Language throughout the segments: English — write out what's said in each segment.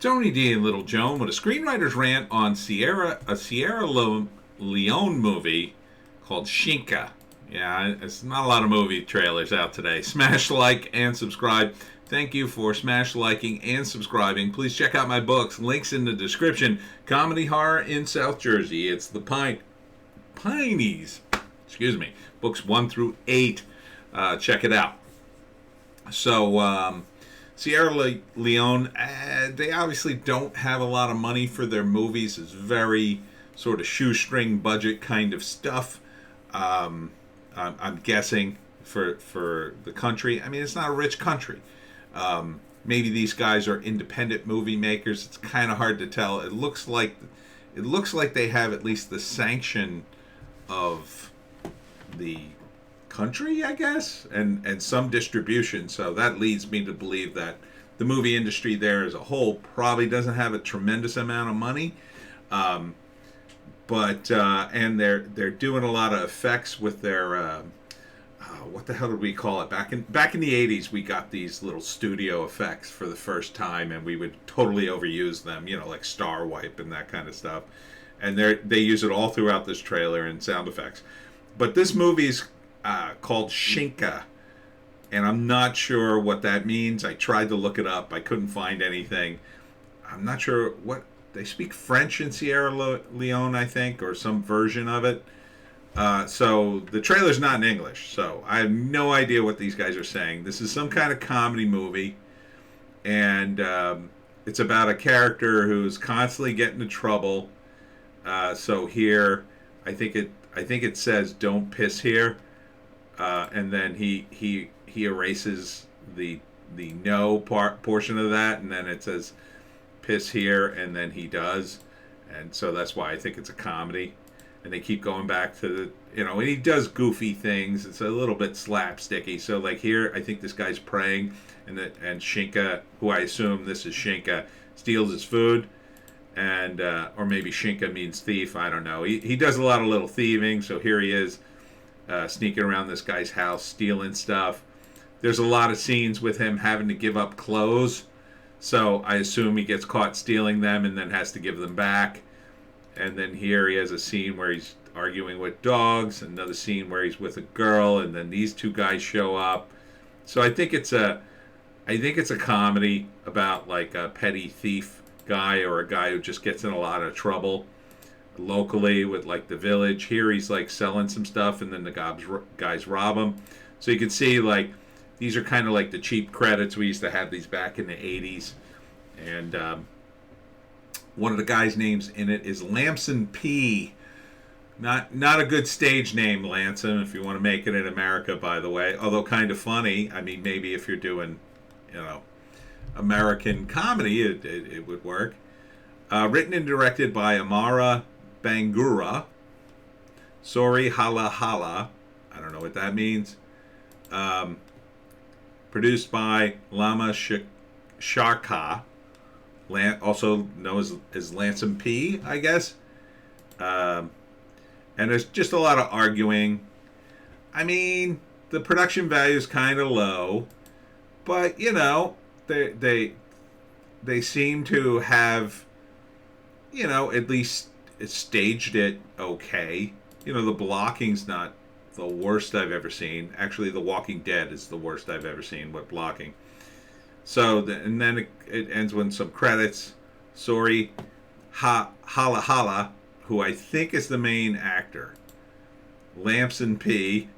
Tony D and Little Joan with a screenwriter's rant on Leone movie called Shinka. Yeah, it's not a lot of movie trailers out today. Smash like and subscribe. Thank you for smash liking and subscribing. Please check out my books. Links in the description. Comedy horror in South Jersey. It's the Pineys. Excuse me. Books 1 through 8. Check it out. So, Leone, they obviously don't have a lot of money for their movies. It's very sort of shoestring budget kind of stuff. I'm guessing for the country. I mean, it's not a rich country. Maybe these guys are independent movie makers. It's kind of hard to tell. It looks like they have at least the sanction of the country, I guess, and some distribution. So that leads me to believe that the movie industry there as a whole probably doesn't have a tremendous amount of money. But they're doing a lot of effects with their what the hell did we call it back in the 80s? We got these little studio effects for the first time, and we would totally overuse them, like Star Wipe and that kind of stuff. And they use it all throughout this trailer and sound effects. But this movie's called Shinka, and I'm not sure what that means. I tried to look it up. I couldn't find anything. I'm not sure what they speak French in Sierra Leone, I think, or some version of it. So the trailer's not in English, so I have no idea what these guys are saying. This is some kind of comedy movie, and it's about a character who's constantly getting in trouble. So here, I think it says "Don't piss here," and then he erases the no portion of that, and then it says "piss here," and then he does, and so that's why I think it's a comedy. And they keep going back to and he does goofy things. It's a little bit slapsticky. So like here, I think this guy's praying, and Shinka, who I assume this is Shinka, steals his food, and or maybe Shinka means thief. I don't know. He does a lot of little thieving. So here he is, sneaking around this guy's house, stealing stuff. There's a lot of scenes with him having to give up clothes. So I assume he gets caught stealing them and then has to give them back. And then here he has a scene where he's arguing with dogs, another scene where he's with a girl, and then these two guys show up. So I think it's a comedy about like a petty thief guy or a guy who just gets in a lot of trouble locally with like the village. Here he's like selling some stuff, and then the guys rob him. So you can see like these are kind of like the cheap credits. We used to have these back in the 80s, and one of the guys' names in it is Lamson P. Not a good stage name, Lamson, if you want to make it in America, by the way. Although kind of funny. I mean, maybe if you're doing, American comedy, it would work. Written and directed by Amara Bangura. Sorry, Hala Hala. I don't know what that means. Produced by Lama Sharka. Also known as Lamson P, I guess. And there's just a lot of arguing. I mean, the production value is kind of low, but they seem to have, at least staged it okay. The blocking's not the worst I've ever seen. Actually, The Walking Dead is the worst I've ever seen with blocking. So, and then it ends with some credits. Sorry, Hala Hala, who I think is the main actor. Lamson P.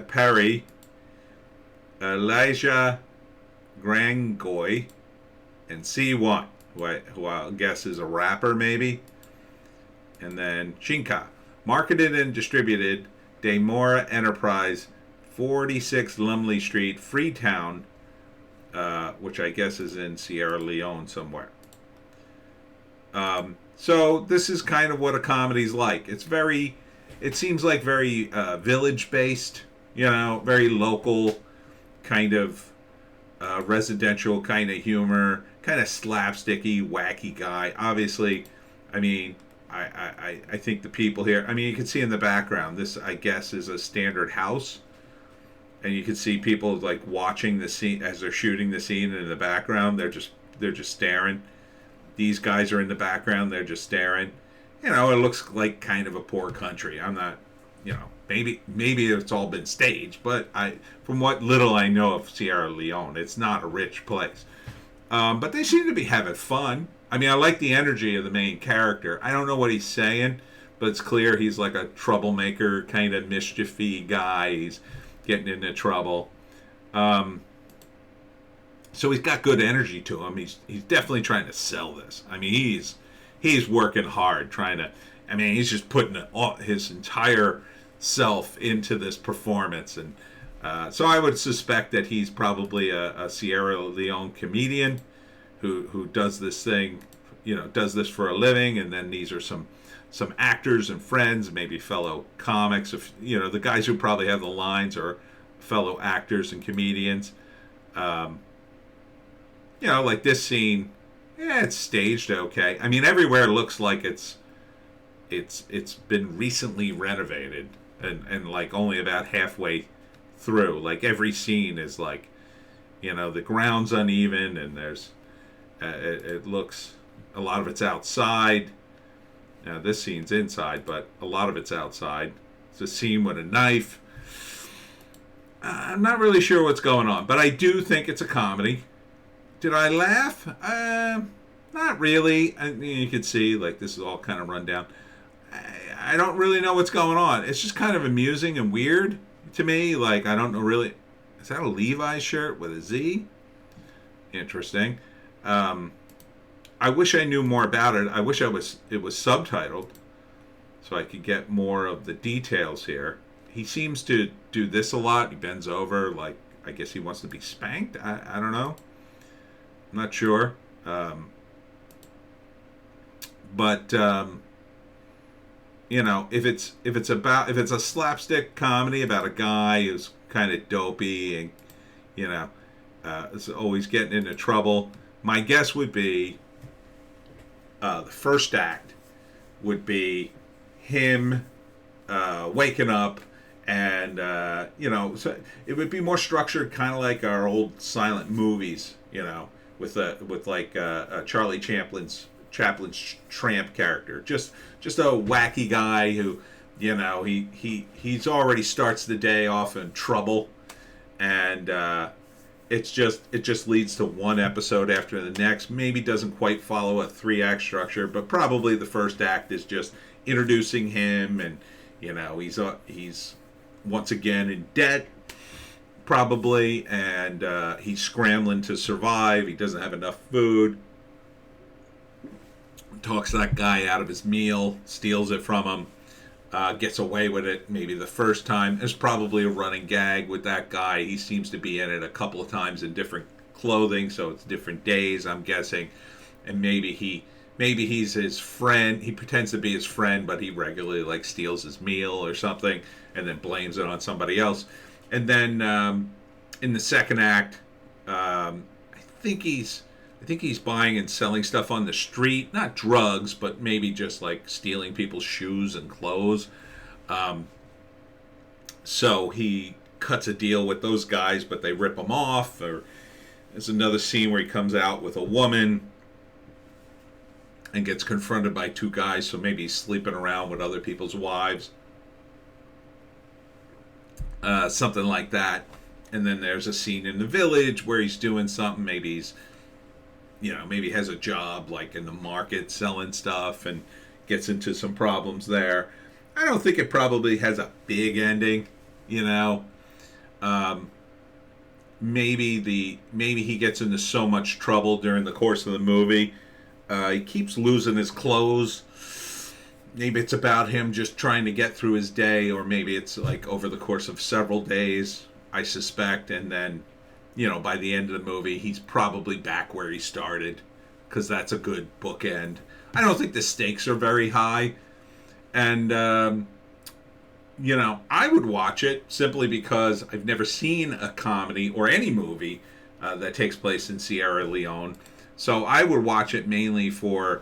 Perry. Elijah Grangoy. And C1, who I guess is a rapper maybe. And then Shinka. Marketed and distributed Demora Enterprise, 46 Lumley Street, Freetown, which I guess is in Sierra Leone somewhere. So this is kind of what a comedy's like. It seems like very village-based, very local, kind of residential kind of humor, kind of slapsticky, wacky guy. Obviously, I mean, I think the people here, I mean, you can see in the background, this, I guess, is a standard house. and you can see people like watching the scene as they're shooting the scene, and in the background they're just staring. These guys are in the background, they're just staring. You know, it looks like kind of a poor country. I'm not, you know, maybe it's all been staged, but from what little I know of Sierra Leone, it's not a rich place. But they seem to be having fun. I mean, I like the energy of the main character. I don't know what he's saying, but it's clear he's like a troublemaker, kind of mischiefy guy. He's getting into trouble. So he's got good energy to him. He's definitely trying to sell this. I mean, he's working hard trying to. I mean, he's just putting his entire self into this performance, and so I would suspect that he's probably a Sierra Leone comedian who does this thing, you know, does this for a living, and then these are some actors and friends, maybe fellow comics. If you know, the guys who probably have the lines are fellow actors and comedians. You know, like this scene, yeah, it's staged okay. I mean, everywhere looks like it's been recently renovated, and like only about halfway through. Like every scene is like, you know, the ground's uneven, and there's it looks, a lot of it's outside. Now this scene's inside, but a lot of it's outside. It's a scene with a knife. I'm not really sure what's going on, but I do think it's a comedy. Did I laugh? Not really. I mean, you can see, like, this is all kind of run down. I don't really know what's going on. It's just kind of amusing and weird to me. Like, I don't know really. Is that a Levi's shirt with a Z? Interesting. I wish I knew more about it. I wish it was subtitled so I could get more of the details here. He seems to do this a lot. He bends over, like, I guess he wants to be spanked. I don't know. I'm not sure. But you know, if it's a slapstick comedy about a guy who's kind of dopey and, you know, is always getting into trouble, my guess would be the first act would be him waking up, and you know, so it would be more structured, kind of like our old silent movies, you know, with like Charlie Chaplin's tramp character, just a wacky guy who, you know, he's already starts the day off in trouble, and it just leads to one episode after the next. Maybe doesn't quite follow a 3-act structure, but probably the first act is just introducing him, and, you know, he's once again in debt, probably, and he's scrambling to survive. He doesn't have enough food. Talks that guy out of his meal, steals it from him, gets away with it maybe the first time. There's probably a running gag with that guy. He seems to be in it a couple of times in different clothing, so it's different days, I'm guessing. And maybe he's his friend. He pretends to be his friend, but he regularly, like, steals his meal or something and then blames it on somebody else. And then in the second act, I think he's buying and selling stuff on the street, not drugs, but maybe just like stealing people's shoes and clothes. So he cuts a deal with those guys, but they rip him off. Or there's another scene where he comes out with a woman and gets confronted by 2 guys, so maybe he's sleeping around with other people's wives. Something like that. And then there's a scene in the village where he's doing something. Maybe he's, you know, maybe has a job like in the market selling stuff and gets into some problems there. I don't think it probably has a big ending, you know. Maybe he gets into so much trouble during the course of the movie. He keeps losing his clothes. Maybe it's about him just trying to get through his day, or maybe it's like over the course of several days, I suspect, and then, you know, by the end of the movie, he's probably back where he started, because that's a good bookend. I don't think the stakes are very high, and, you know, I would watch it simply because I've never seen a comedy or any movie that takes place in Sierra Leone, so I would watch it mainly for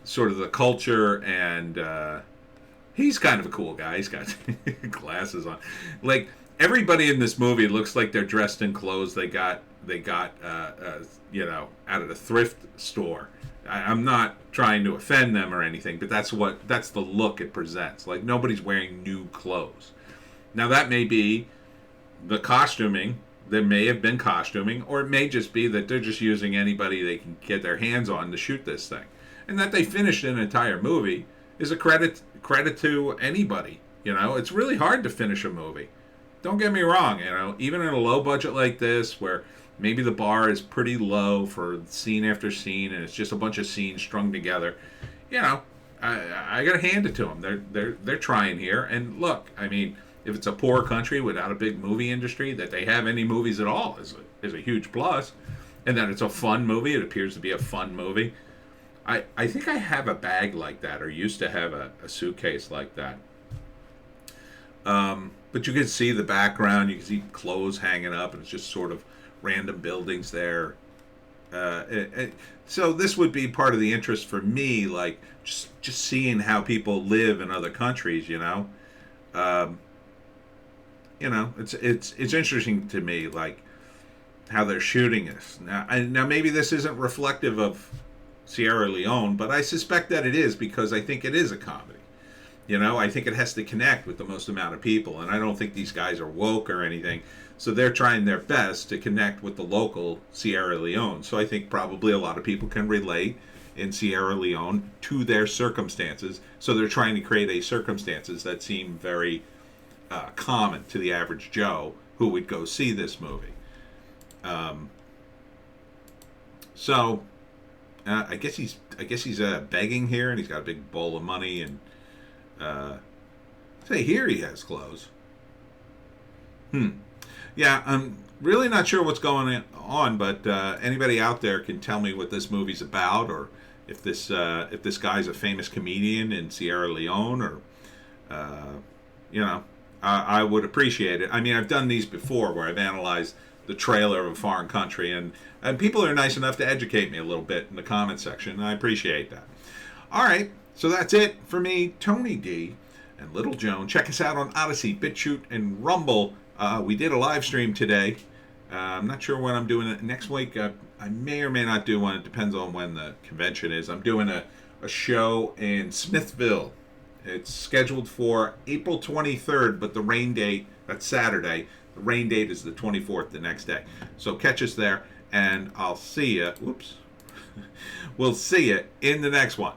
sort of the culture, and he's kind of a cool guy. He's got glasses on. Like, everybody in this movie looks like they're dressed in clothes they got out of the thrift store. I'm not trying to offend them or anything, but that's the look it presents. Like nobody's wearing new clothes. Now that may be the costuming. There may have been costuming, or it may just be that they're just using anybody they can get their hands on to shoot this thing. And that they finished an entire movie is a credit to anybody. It's really hard to finish a movie. Don't get me wrong, even in a low budget like this, where maybe the bar is pretty low for scene after scene, and it's just a bunch of scenes strung together. I got to hand it to them. They're trying here. And look, I mean, if it's a poor country without a big movie industry, that they have any movies at all is a huge plus. And that it's a fun movie. It appears to be a fun movie. I think I have a bag like that, or used to have a suitcase like that. But you can see the background. You can see clothes hanging up, and it's just sort of random buildings there. So this would be part of the interest for me, like just seeing how people live in other countries. It's interesting to me, like how they're shooting this. Now maybe this isn't reflective of Sierra Leone, but I suspect that it is, because I think it is a comedy. I think it has to connect with the most amount of people, and I don't think these guys are woke or anything. So they're trying their best to connect with the local Sierra Leone. So I think probably a lot of people can relate in Sierra Leone to their circumstances. So they're trying to create a circumstances that seem very common to the average Joe who would go see this movie. I guess he's begging here, and he's got a big bowl of money, and say here he has clothes. Yeah, I'm really not sure what's going on, but anybody out there can tell me what this movie's about, or if this guy's a famous comedian in Sierra Leone, or I would appreciate it. I mean, I've done these before where I've analyzed the trailer of a foreign country, and people are nice enough to educate me a little bit in the comment section, and I appreciate that. All right, so that's it for me, Tony D, and Little Joan. Check us out on Odysee, Bitchute, and Rumble. We did a live stream today. I'm not sure when I'm doing it. Next week, I may or may not do one. It depends on when the convention is. I'm doing a show in Smithville. It's scheduled for April 23rd, but the rain date, that's Saturday. The rain date is the 24th, the next day. So catch us there, and I'll see you. Whoops. We'll see you in the next one.